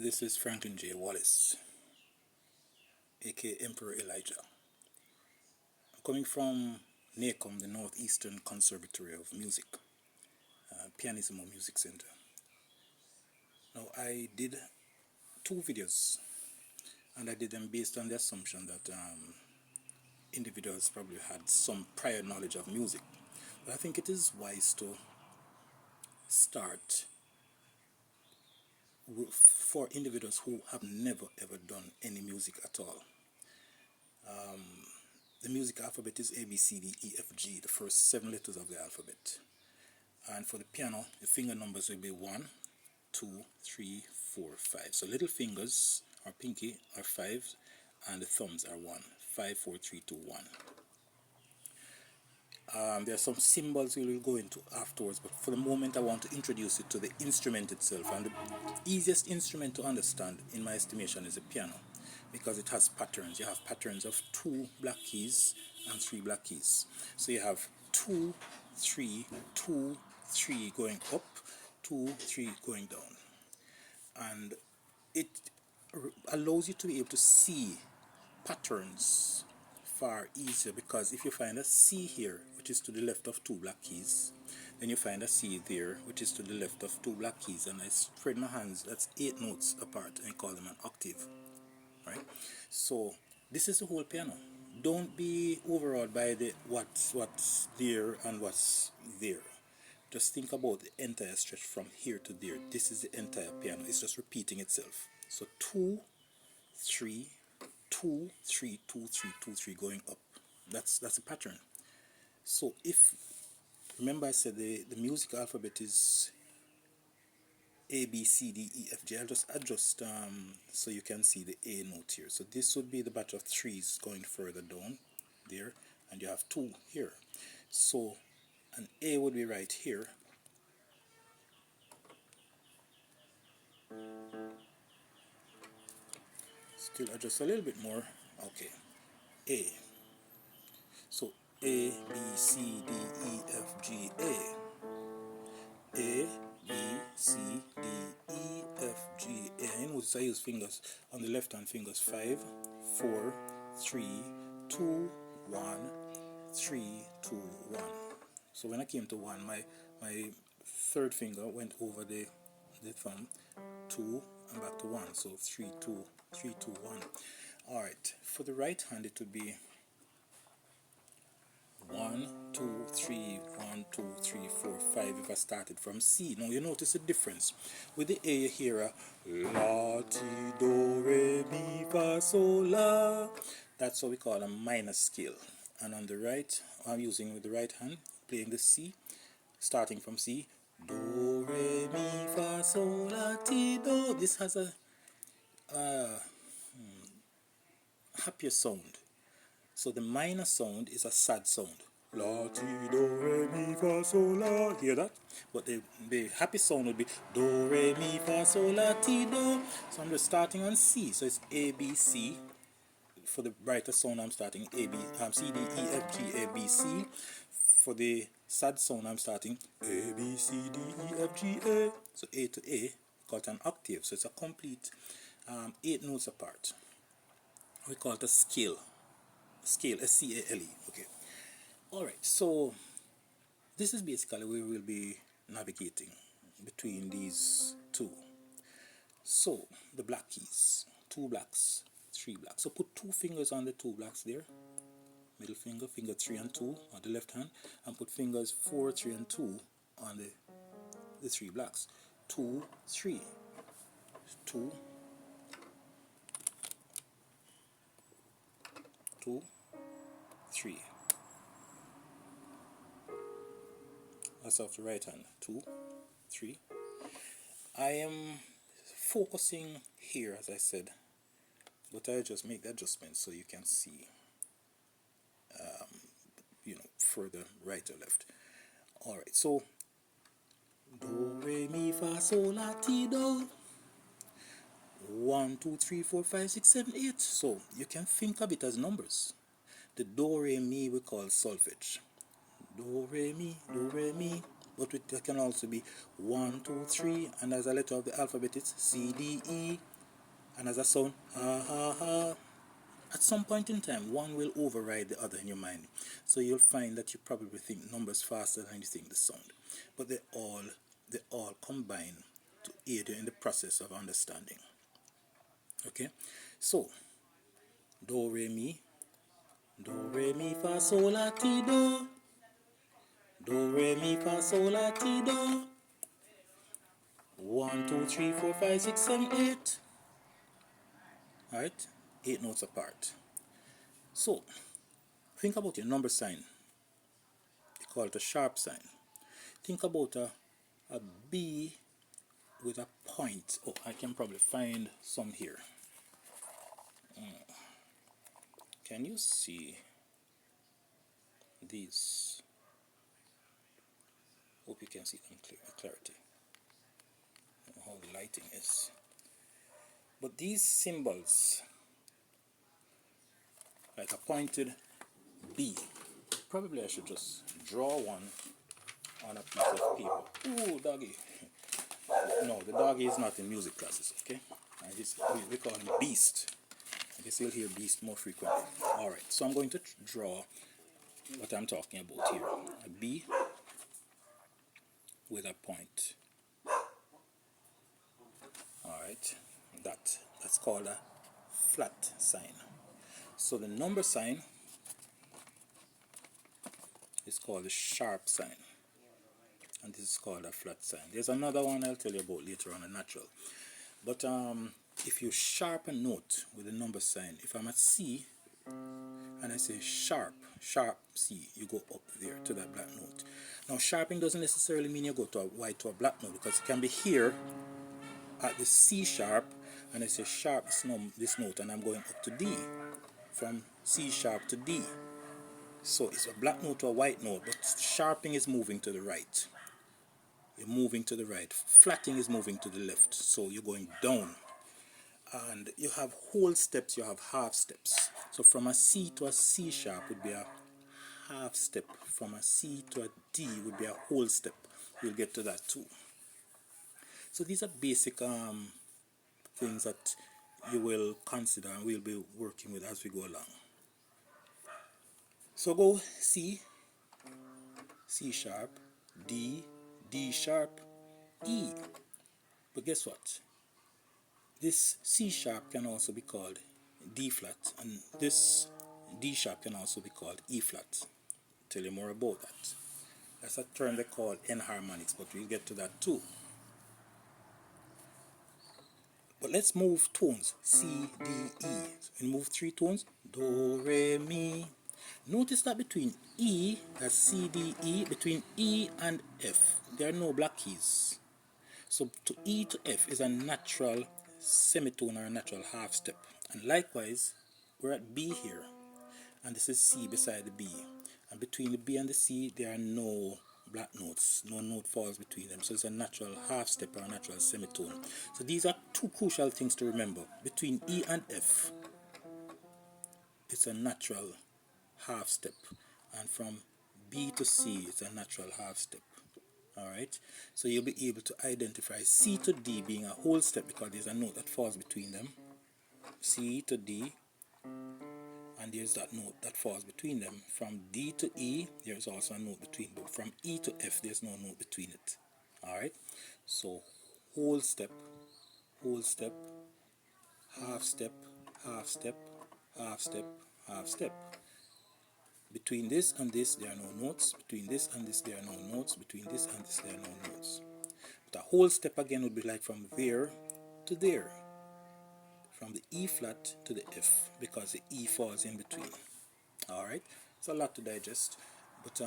This is Franklin J. Wallace, aka Emperor Elijah. I'm coming from NACOM, the Northeastern Conservatory of Music, Pianismo Music Center. Now, I did 2 videos, and I did them based on the assumption that individuals probably had some prior knowledge of music. But I think it is wise to start for individuals who have never ever done any music at all. The music alphabet is A, B, C, D, E, F, G, the first 7 letters of the alphabet. And for the piano, the finger numbers will be 1, 2, 3, 4, 5. So little fingers, or pinky, are 5, and the thumbs are 1. 5, 4, 3, 2, 1. There are some symbols we will go into afterwards, but for the moment I want to introduce you to the instrument itself. And the easiest instrument to understand, in my estimation, is the piano, because it has patterns. You have patterns of 2 black keys and 3 black keys. So you have 2, 3, 2, 3 going up, 2, 3 going down. And it allows you to be able to see patterns far easier, because if you find a C here, which is to the left of 2 black keys, then you find a C there, which is to the left of 2 black keys, and I spread my hands, that's 8 notes apart, and I call them an octave. Right? So this is the whole piano. Don't be overawed by the what's there and what's there. Just think about the entire stretch from here to there. This is the entire piano. It's just repeating itself. So 2, 3, 2, 3, 2, 3, 2, 3 going up. That's a pattern. So if, remember I said the music alphabet is A, B, C, D, E, F, G. I'll just adjust so you can see the A note here. So this would be the batch of 3s going further down there, and you have 2 here. So an A would be right here. Still adjust a little bit more. Okay, A. So A, B, C, D, E, F, G, A. A, B, C, D, E, F, G, A. You notice I use fingers on the left hand fingers. 5, 4, 3, 2, 1, 3, 2, 1. So when I came to 1, my third finger went over the thumb, 2, and back to 1. So 3, 2, 3, 2, 1. Alright, for the right hand it would be 1, 2, 3, 1, 2, 3, 4, 5 if I started from C. Now you notice the difference. With the A you hear a La, Ti, Do, Re, Mi, Fa, Sol, La. That's what we call a minor scale. And on the right, I'm using with the right hand, playing the C, starting from C. Do, Re, Mi, Fa, Sol, La, Ti, Do. This has a happier sound. So the minor sound is a sad sound. La, ti, do, re, mi, fa, sol, la. Hear that? But the happy sound would be do, re, mi, fa, sol, la, ti, do. So I'm just starting on C. So it's A, B, C. For the brighter sound, I'm starting A, B, C, D, E, F, G, A, B, C. For the sad sound, I'm starting A, B, C, D, E, F, G, A. So A to A, call it an octave. So it's a complete 8 notes apart. We call it a scale. Scale, S-C-A-L-E. Okay. Alright, so this is basically where we'll be navigating between these 2. So the black keys, 2 blacks, 3 blacks. So put 2 fingers on the 2 blacks there. Middle finger, finger 3 and 2 on the left hand, and put fingers 4, 3 and 2 on the 3 blacks. 2, 3, 2, 2, 3. That's off the right hand. 2, 3. I am focusing here, as I said, but I just make the adjustment so you can see, further right or left. Alright, so do, re, mi, fa, sol, la, ti, do. 1, 2, 3, 4, 5, 6, 7, 8. So you can think of it as numbers. The do, re, mi we call solfege. Do, re, mi, but it can also be 1, 2, 3, and as a letter of the alphabet it's C, D, E, and as a sound, ha, ha, ha. At some point in time, one will override the other in your mind. So you'll find that you probably think numbers faster than you think the sound. But they all combine to aid you in the process of understanding. Okay? So, do, re, mi, fa, sol, la, ti, do. Do, re, mi, fa, sol, la, ti, do. 1, 2, 3, 4, 5, 6, 7, 8. Alright? 8 notes apart. So, think about your number sign. They call it a sharp sign. Think about a B with a point. Oh, I can probably find some here. Can you see these? Hope you can see them with clarity. I don't know how the lighting is. But these symbols, like a pointed B, probably I should just draw one on a piece of paper. Ooh, doggy. No, the doggy is not in music classes, okay? We call him Beast. I guess you'll hear Beast more frequently. Alright, so I'm going to draw what I'm talking about here. A B with a point. Alright, that's called a flat sign. So the number sign is called a sharp sign, and this is called a flat sign. There's another one I'll tell you about later on, a natural. But if you sharp a note with a number sign, if I'm at C and I say sharp C, you go up there to that black note. Now sharping doesn't necessarily mean you go to a white to a black note, because it can be here at the C sharp and I say sharp this note, and I'm going up to D, from C sharp to D. So it's a black note to a white note, but sharping is moving to the right. You're moving to the right. Flatting is moving to the left. So you're going down. And you have whole steps, you have half steps. So from a C to a C sharp would be a half step. From a C to a D would be a whole step. We'll get to that too. So these are basic things that you will consider and we'll be working with as we go along. So go C, C sharp, D, D sharp, E. But guess what? This C sharp can also be called D flat, and this D sharp can also be called E flat. I'll tell you more about that. That's a term they call enharmonics, but we'll get to that too. But let's move tones. C, D, E. So we move 3 tones. Do, re, mi. Notice that between E, that's C, D, E, between E and F, there are no black keys. So to E to F is a natural semitone or a natural half step. And likewise, we're at B here, and this is C beside the B. And between the B and the C, there are no black notes. No note falls between them. So it's a natural half step or a natural semitone. So these are 2 crucial things to remember. Between E and F, it's a natural half step, and from B to C, it's a natural half step. Alright, so you'll be able to identify C to D being a whole step because there's a note that falls between them. C to D, and there's that note that falls between them. From D to E, there's also a note between, but from E to F, there's no note between it. Alright, so whole step, half step, half step, half step, half step. Between this and this, there are no notes. Between this and this, there are no notes. Between this and this, there are no notes. But a whole step again would be like from there to there. From the E flat to the F, because the E falls in between. Alright? It's a lot to digest. But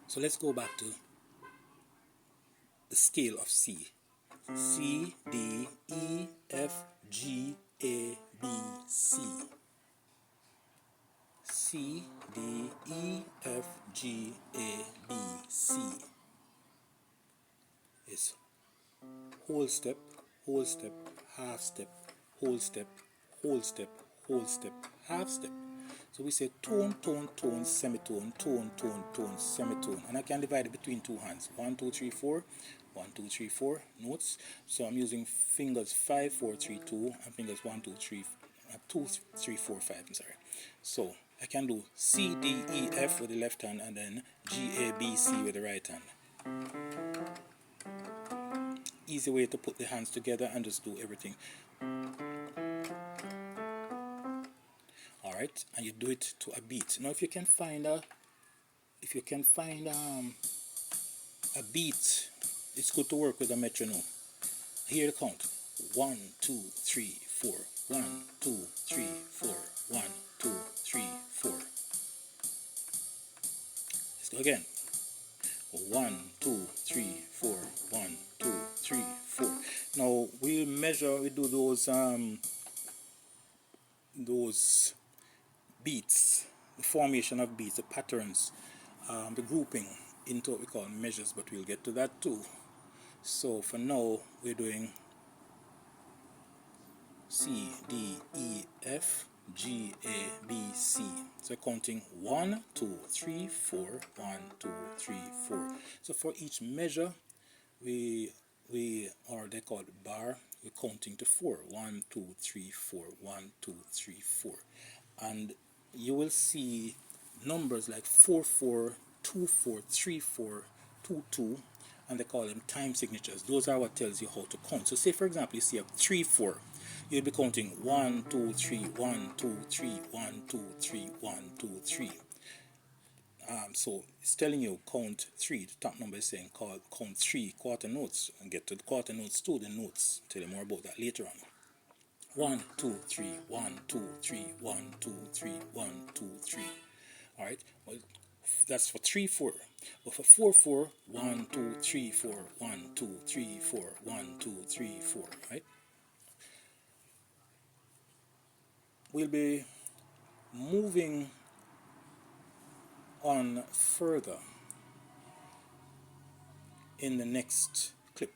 so let's go back to the scale of C. C, D, E, F, G, A, B, C. C, D, E, F, G, A, B, C. It's whole step, half step, whole step, whole step, whole step, half step. So we say tone, tone, tone, semitone, tone, tone, tone, semitone. And I can divide it between two hands. 1, 2, 3, 4. 1, 2, 3, 4 notes. So I'm using fingers 5, 4, 3, 2, and fingers 1, 2, 3, 2, 3, 4, 5. I'm sorry. So I can do C, D, E, F with the left hand, and then G, A, B, C with the right hand. Easy way to put the hands together and just do everything. Alright, and you do it to a beat. Now if you can find a beat, it's good to work with a metronome. Here the count. 1, 2, 3, 4. 1, 2, 3, 4. 1, 2, 3, 4. Let's go again. 1, 2, 3, 4. 1, 2, 3, 4. Now we measure, we do those beats, the formation of beats, the patterns, the grouping into what we call measures, but we'll get to that too. So for now we're doing C, D, E, F, G, A, B, C. So counting 1, 2, 3, 4, 1, 2, 3, 4. So for each measure or they call it bar, we're counting to 4. 1, 2, 3, 4. 1, 2, 3, 4. And you will see numbers like 4, 4, 2, 4, 3, 4, 2, 2, and they call them time signatures. Those are what tells you how to count. So say for example you see a 3, 4, you'll be counting 1, 2, 3, 1, 2, 3, 1, 2, 3, 1, 2, 3. So it's telling you count 3. The top number is saying count 3 quarter notes, and get to the quarter notes too. The notes tell you more about that later on. 1, 2, 3, 1, 2, 3, 1, 2, 3, 1, 2, 3. Alright, well, that's for 3, 4. But for 4, 4, 1, 2, 3, 4, 1, 2, 3, 4, 1, 2, 3, 4. Right? We'll be moving on further in the next clip.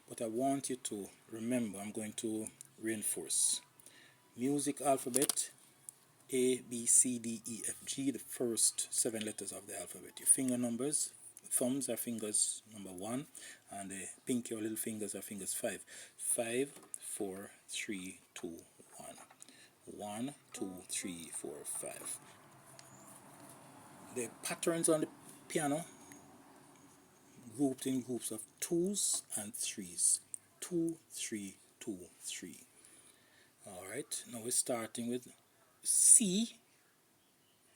But I want you to remember, I'm going to reinforce. Music alphabet, A, B, C, D, E, F, G, the first 7 letters of the alphabet. Your finger numbers, thumbs are fingers number 1, and the pinky or little fingers are fingers 5. 5, 4, 3, 2, 1. 1, 2, 3, 4, 5. The patterns on the piano grouped in groups of 2s and 3s. 2, 3, 2, 3. Alright, now we're starting with C.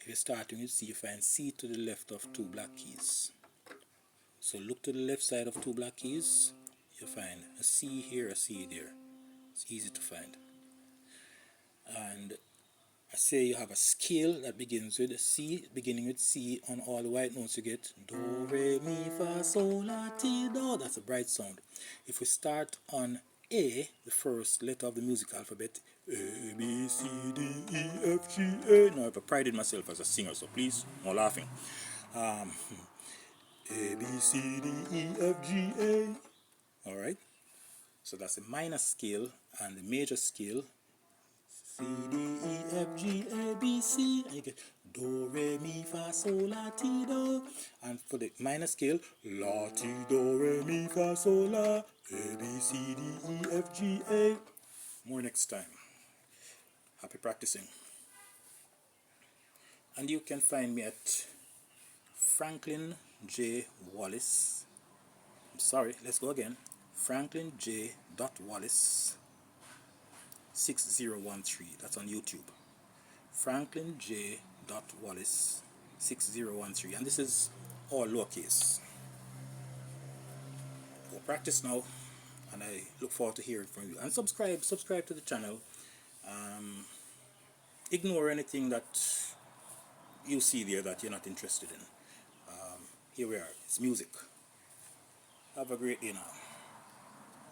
If you're starting with C, you find C to the left of 2 black keys. So look to the left side of 2 black keys. You find a C here, a C there. It's easy to find. And I say you have a scale that begins with C, beginning with C. On all the white notes you get Do, Re, Mi, Fa, Sol, La, Ti, Do. That's a bright sound. If we start on A, the first letter of the music alphabet, A, B, C, D, E, F, G, A. Now I have a pride in myself as a singer, so please, no laughing. A, B, C, D, E, F, G, A. Alright? So that's the minor scale, and the major scale, C, D, E, F, G, A, B, C, and you get Do, Re, Mi, Fa, Sol, La, Ti, Do. And for the minor scale, La, Ti, Do, Re, Mi, Fa, Sol, La, A, B, C, D, E, F, G, A. More next time. Happy practicing. And you can find me at Franklin J. Wallace. I'm sorry, let's go again. Franklin J. Wallace 6013. That's on YouTube. Franklin J. Wallace 6013. And this is all lowercase. Go practice now, and I look forward to hearing from you. And subscribe to the channel. Ignore anything that you see there that you're not interested in. Here we are. It's music. Have a great day now.